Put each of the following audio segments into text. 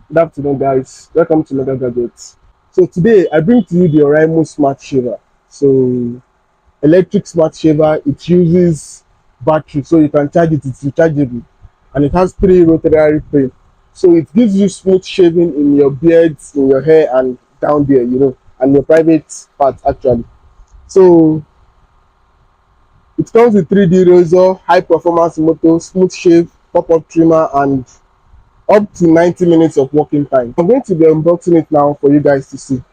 Good afternoon, guys. Welcome to Mega Gadgets. So today I bring to you the Oraimo Smart Shaver. So electric Smart Shaver, it uses battery, so you can charge it. It's rechargeable, and it has three rotary frame. So it gives you smooth shaving in your beards, in your hair, and down there, and your private part actually. So it comes with 3D razor, high performance motor, smooth shave, pop-up trimmer, and up to 90 minutes of working time. I'm going to be unboxing it now for you guys to see.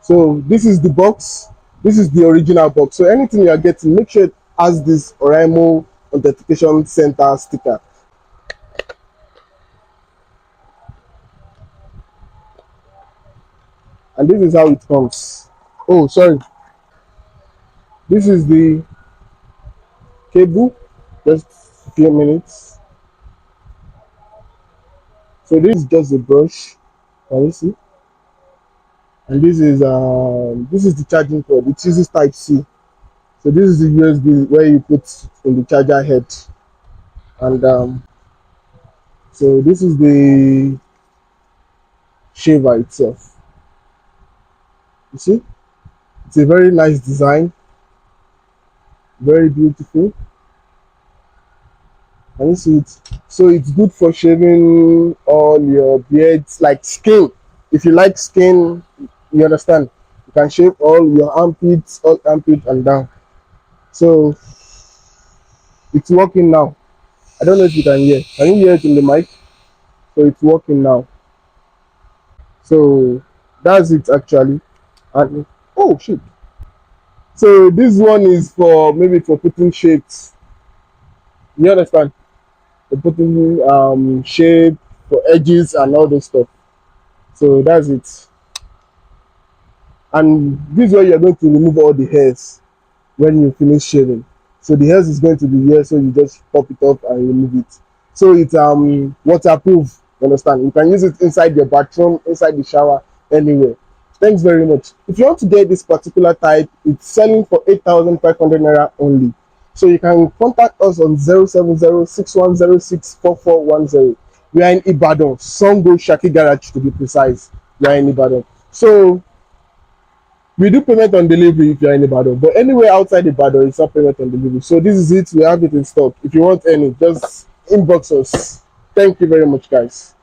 So this is the box. This is the original box. So anything you are getting, make sure it has this Oraimo Authentication Center sticker. And this is how it comes. Oh, sorry. This is the cable. Just a few minutes. So this is just a brush. Can you see? And this is the charging cord. It uses Type C. So this is the USB where you put in the charger head. And so this is the shaver itself. You see, it's a very nice design, very beautiful. Can you see it? So it's good for shaving all your beards, like skin. If you like skin, you understand. You can shave all your armpits, all armpit and down. So it's working now. I don't know if you can hear. Can you hear it in the mic? So it's working now. So that's it actually. And oh shit. So this one is for maybe for putting shapes. You understand? For putting shape for edges and all those stuff. So that's it. And this way you're going to remove all the hairs when you finish shaving. So the hairs is going to be here, so you just pop it off and remove it. So it's waterproof. You understand? You can use it inside your bathroom, inside the shower, anywhere. Thanks very much. If you want to get this particular type, it's selling for 8,500 naira only. So you can contact us on 07061064410. We are in Ibadan, Songo Shaki Garage to be precise. We are in Ibadan. So we do payment on delivery if you are in Ibadan, but anywhere outside Ibadan, it's not payment on delivery. So this is it. We have it in stock. If you want any, just inbox us. Thank you very much, guys.